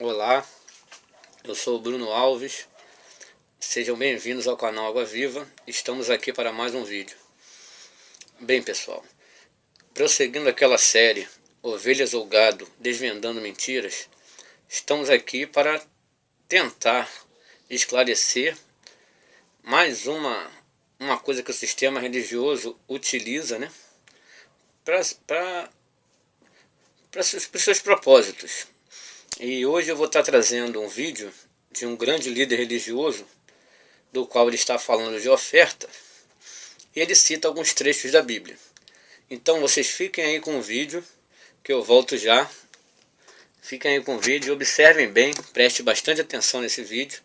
Olá, eu sou o Bruno Alves, sejam bem-vindos ao canal Água Viva, estamos aqui para mais um vídeo. Bem pessoal, prosseguindo aquela série Ovelhas ou Gado Desvendando Mentiras, estamos aqui para tentar esclarecer mais uma coisa que o sistema religioso utiliza, né, para os seus propósitos. E hoje eu vou estar trazendo um vídeo de um grande líder religioso, do qual ele está falando de oferta, e ele cita alguns trechos da Bíblia. Então vocês fiquem aí com o vídeo, que eu volto já. Fiquem aí com o vídeo e observem bem, preste bastante atenção nesse vídeo.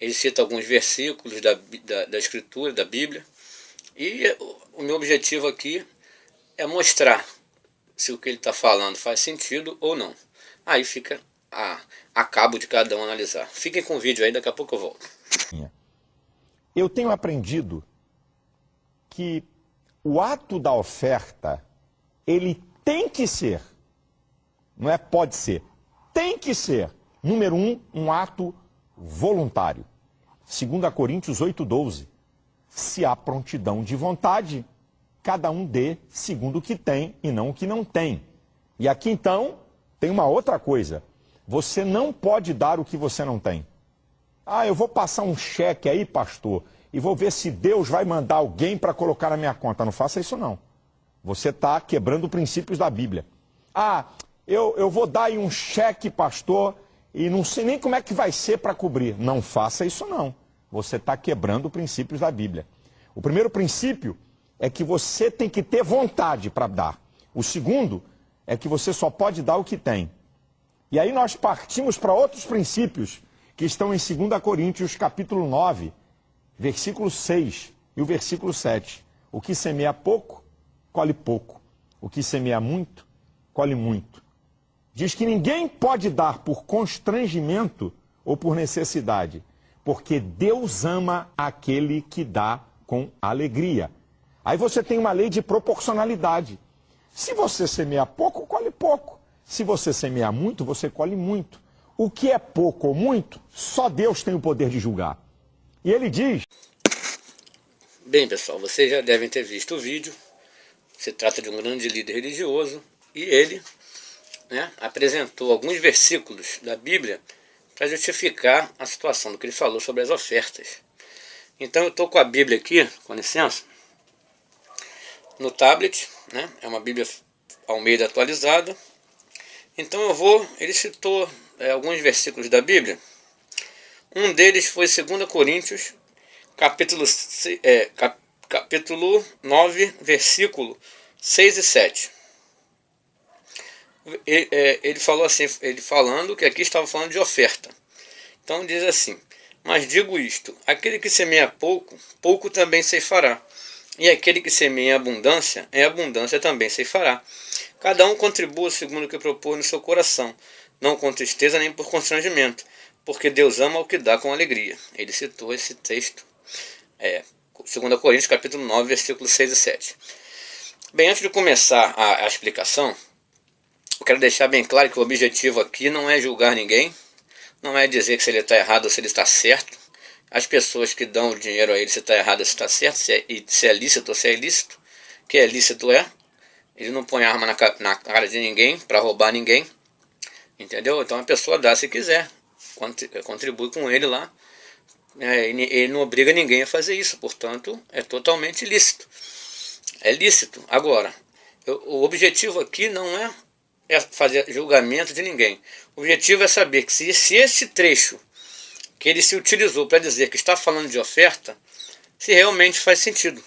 Ele cita alguns versículos da Escritura, da Bíblia, e o meu objetivo aqui é mostrar se o que ele está falando faz sentido ou não. Aí fica a cabo de cada um analisar. Fiquem com o vídeo aí, daqui a pouco eu volto. Eu tenho aprendido que o ato da oferta, ele tem que ser, não é pode ser, tem que ser, número um ato voluntário. 2 Coríntios 8:12. Se há prontidão de vontade, cada um dê segundo o que tem e não o que não tem. E aqui então tem uma outra coisa. Você não pode dar o que você não tem. Ah, eu vou passar um cheque aí, pastor, e vou ver se Deus vai mandar alguém para colocar na minha conta. Não faça isso não. Você está quebrando princípios da Bíblia. Ah, eu vou dar aí um cheque, pastor, e não sei nem como é que vai ser para cobrir. Não faça isso não. Você está quebrando princípios da Bíblia. O primeiro princípio é que você tem que ter vontade para dar. O segundo é que você só pode dar o que tem. E aí nós partimos para outros princípios que estão em 2 Coríntios capítulo 9, versículo 6 e o versículo 7. O que semeia pouco, colhe pouco. O que semeia muito, colhe muito. Diz que ninguém pode dar por constrangimento ou por necessidade, porque Deus ama aquele que dá com alegria. Aí você tem uma lei de proporcionalidade. Se você semeia pouco, colhe pouco. Se você semear muito, você colhe muito. O que é pouco ou muito, só Deus tem o poder de julgar. E ele diz... Bem pessoal, vocês já devem ter visto o vídeo. Se trata de um grande líder religioso e ele, né, apresentou alguns versículos da Bíblia para justificar a situação do que ele falou sobre as ofertas. Então eu estou com a Bíblia aqui, com licença, no tablet, né? É uma Bíblia Almeida atualizada. Então ele citou alguns versículos da Bíblia. Um deles foi 2 Coríntios, capítulo 9, versículo 6 e 7. Ele falou assim, ele falando que aqui estava falando de oferta. Então diz assim: mas digo isto, aquele que semeia pouco, pouco também ceifará. E aquele que semeia em abundância, em abundância também ceifará. Cada um contribua segundo o que propôs no seu coração, não com tristeza nem por constrangimento, porque Deus ama o que dá com alegria. Ele citou esse texto, 2 Coríntios capítulo 9, versículos 6 e 7. Bem, antes de começar a explicação, eu quero deixar bem claro que o objetivo aqui não é julgar ninguém, não é dizer que se ele está errado ou se ele está certo. As pessoas que dão o dinheiro a ele, se está errado ou se está certo, se é lícito ou se é ilícito, que é lícito ele não põe arma na cara de ninguém para roubar ninguém, entendeu? Então a pessoa dá se quiser, contribui com ele lá, ele não obriga ninguém a fazer isso, portanto é totalmente lícito. É lícito. Agora, o objetivo aqui não é fazer julgamento de ninguém. O objetivo é saber que se esse trecho que ele se utilizou para dizer que está falando de oferta, se realmente faz sentido,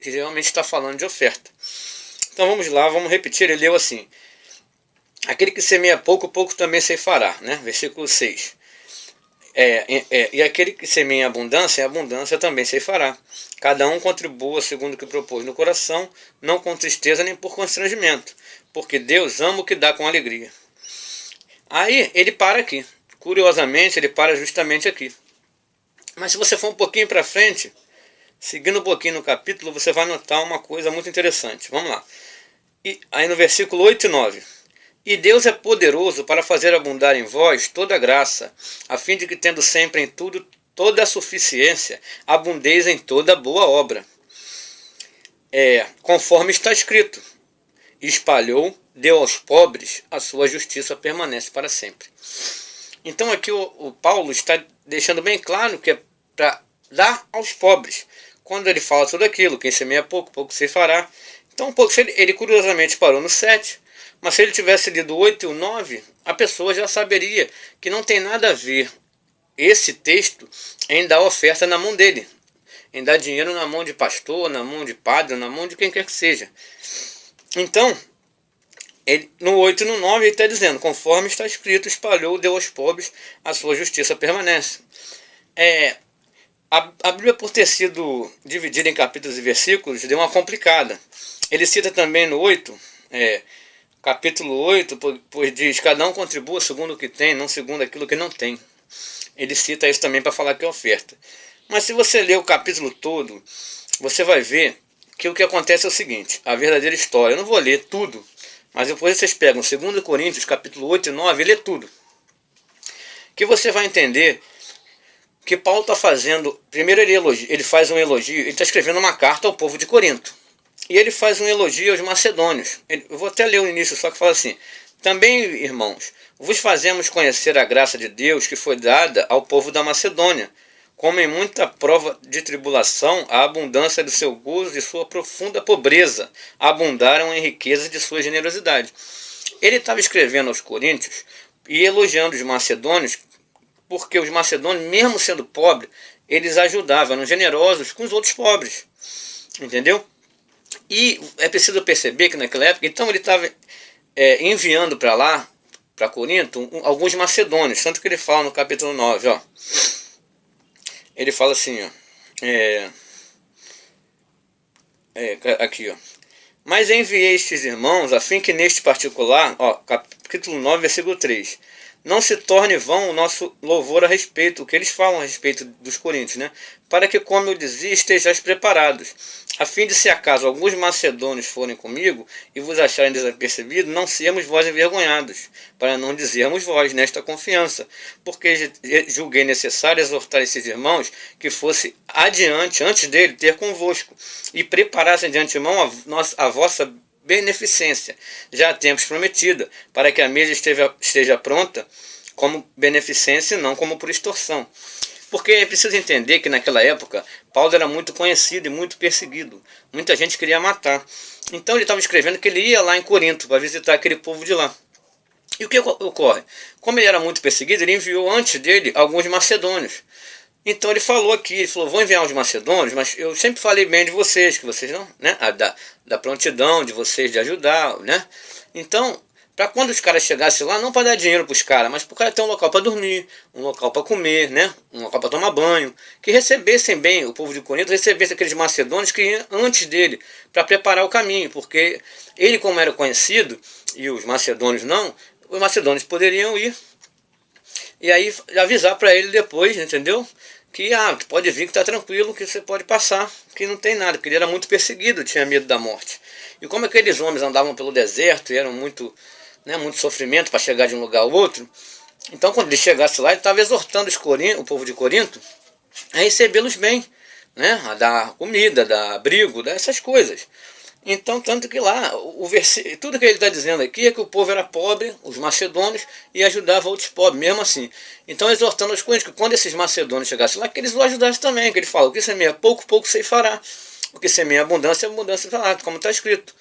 se realmente está falando de oferta. Então vamos lá, vamos repetir. Ele leu assim: aquele que semeia pouco, pouco também ceifará, né? Versículo 6. E aquele que semeia em abundância também ceifará. Cada um contribua segundo o que propôs no coração, não com tristeza nem por constrangimento, porque Deus ama o que dá com alegria. Aí ele para aqui. Curiosamente, ele para justamente aqui. Mas se você for um pouquinho para frente, seguindo um pouquinho no capítulo, você vai notar uma coisa muito interessante. Vamos lá. E aí no versículo 8 e 9. E Deus é poderoso para fazer abundar em vós toda graça, a fim de que, tendo sempre em tudo toda a suficiência, abundeis em toda boa obra. Conforme está escrito, espalhou, deu aos pobres, a sua justiça permanece para sempre. Então aqui o Paulo está deixando bem claro que é para dar aos pobres. Quando ele fala tudo aquilo, quem semeia pouco, pouco se fará. Então ele curiosamente parou no 7, mas se ele tivesse lido o 8 e o 9, a pessoa já saberia que não tem nada a ver esse texto em dar oferta na mão dele, em dar dinheiro na mão de pastor, na mão de padre, na mão de quem quer que seja. Então, no 8 e no 9 ele está dizendo, conforme está escrito, espalhou, deu aos pobres, a sua justiça permanece. A Bíblia, por ter sido dividida em capítulos e versículos, deu uma complicada. Ele cita também no 8, capítulo 8, pois diz, cada um contribua segundo o que tem, não segundo aquilo que não tem. Ele cita isso também para falar que é oferta. Mas se você ler o capítulo todo, você vai ver que o que acontece é o seguinte, a verdadeira história. Eu não vou ler tudo, mas depois vocês pegam 2 Coríntios, capítulo 8 e 9, e lê tudo. Que você vai entender que Paulo está fazendo, primeiro ele faz um elogio, ele está escrevendo uma carta ao povo de Corinto. E ele faz um elogio aos macedônios. Eu vou até ler o início, só que fala assim, também, irmãos, vos fazemos conhecer a graça de Deus que foi dada ao povo da Macedônia, como em muita prova de tribulação, a abundância do seu gozo e sua profunda pobreza abundaram em riquezas de sua generosidade. Ele estava escrevendo aos coríntios e elogiando os macedônios, porque os macedônios, mesmo sendo pobres, eles ajudavam, eram generosos com os outros pobres. Entendeu? E é preciso perceber que naquela época, então ele estava enviando para lá, para Corinto, alguns macedônios. Tanto que ele fala no capítulo 9, ó. Ele fala assim, ó. Aqui, ó. Mas enviei estes irmãos, a fim que neste particular, ó, capítulo 9, versículo 3, não se torne vão o nosso louvor a respeito, o que eles falam a respeito dos coríntios, né? Para que, como eu dizia, estejais preparados, a fim de, se acaso alguns macedônios forem comigo e vos acharem desapercebidos, não sermos vós envergonhados, para não dizermos vós nesta confiança, porque julguei necessário exortar esses irmãos que fosse adiante, antes dele, ter convosco, e preparassem de antemão a vossa beneficência, já há tempos prometida, para que a mesa esteja pronta como beneficência e não como por extorsão. Porque é preciso entender que naquela época Paulo era muito conhecido e muito perseguido. Muita gente queria matar. Então ele estava escrevendo que ele ia lá em Corinto para visitar aquele povo de lá. E o que ocorre? Como ele era muito perseguido, ele enviou antes dele alguns macedônios. Então ele falou aqui, ele falou, vou enviar os macedônios, mas eu sempre falei bem de vocês, que vocês não, né, da prontidão de vocês de ajudar, né? Então, para quando os caras chegassem lá, não para dar dinheiro para os caras, mas para o cara ter um local para dormir, um local para comer, né? Um local para tomar banho, que recebessem bem, o povo de Corinto recebesse aqueles macedônios que iam antes dele, para preparar o caminho, porque ele, como era conhecido, e os macedônios não, os macedônios poderiam ir, e aí avisar para ele depois, entendeu? Que pode vir, que está tranquilo, que você pode passar, que não tem nada, porque ele era muito perseguido, tinha medo da morte. E como aqueles homens andavam pelo deserto e eram muito sofrimento para chegar de um lugar ao outro, então quando ele chegasse lá, ele estava exortando o povo de Corinto a recebê-los bem, né? A dar comida, dar abrigo, dar essas coisas. Então, tanto que lá, tudo que ele está dizendo aqui é que o povo era pobre, os macedônios, e ajudava outros pobres, mesmo assim. Então, exortando os coríntios, que quando esses macedônios chegassem lá, que eles o ajudassem também, que ele fala, o que semeia pouco, pouco se fará. O que semeia abundância, abundância fará, como está escrito.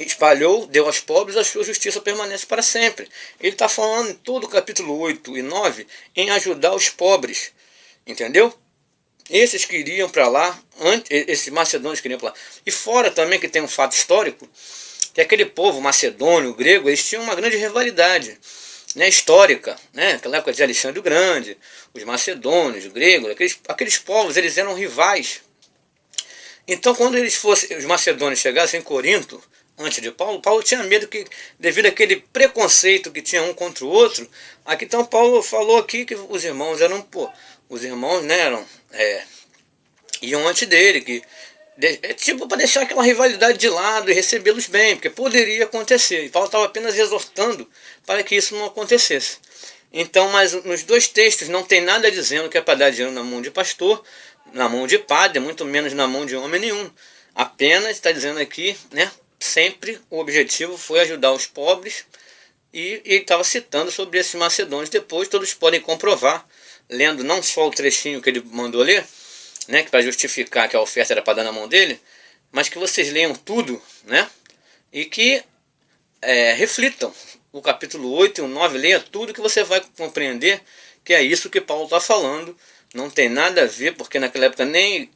Espalhou, deu aos pobres, a sua justiça permanece para sempre. Ele está falando em todo o capítulo 8 e 9 em ajudar os pobres, entendeu? Esses que iriam para lá, esses macedônios que iriam para lá. E fora também que tem um fato histórico, que aquele povo macedônio, grego, eles tinham uma grande rivalidade, né, histórica, né? Aquela época de Alexandre o Grande, os macedônios, os gregos, aqueles povos, eles eram rivais. Então quando os macedônios chegassem em Corinto, antes de Paulo tinha medo que, devido àquele preconceito que tinha um contra o outro, aqui então Paulo falou aqui que os irmãos eram, os irmãos, né, iam antes dele, que tipo para deixar aquela rivalidade de lado e recebê-los bem, porque poderia acontecer. E Paulo estava apenas exortando para que isso não acontecesse. Então, mas nos dois textos não tem nada dizendo que é para dar dinheiro na mão de pastor, na mão de padre, muito menos na mão de homem nenhum. Apenas está dizendo aqui, né? Sempre o objetivo foi ajudar os pobres, e ele estava citando sobre esses macedônios. Depois todos podem comprovar, lendo não só o trechinho que ele mandou ler, né, que para justificar que a oferta era para dar na mão dele, mas que vocês leiam tudo, né, e que reflitam o capítulo 8 e o 9, leia tudo que você vai compreender que é isso que Paulo está falando. Não tem nada a ver, porque naquela época nem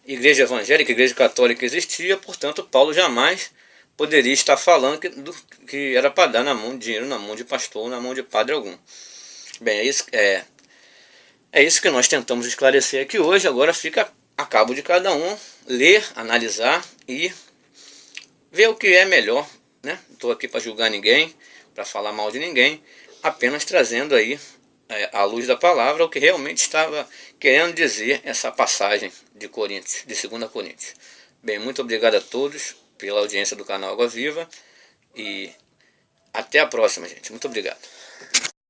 igreja evangélica, igreja católica existia, portanto Paulo jamais poderia estar falando que era para dar na mão de dinheiro, na mão de pastor, na mão de padre algum. Bem, é isso que nós tentamos esclarecer aqui hoje. Agora fica a cabo de cada um ler, analisar e ver o que é melhor, né? Não estou aqui para julgar ninguém, para falar mal de ninguém, apenas trazendo aí à luz da palavra o que realmente estava querendo dizer essa passagem de Coríntios, de 2 Coríntios. Bem, muito obrigado a todos pela audiência do canal Água Viva e até a próxima, gente. Muito obrigado.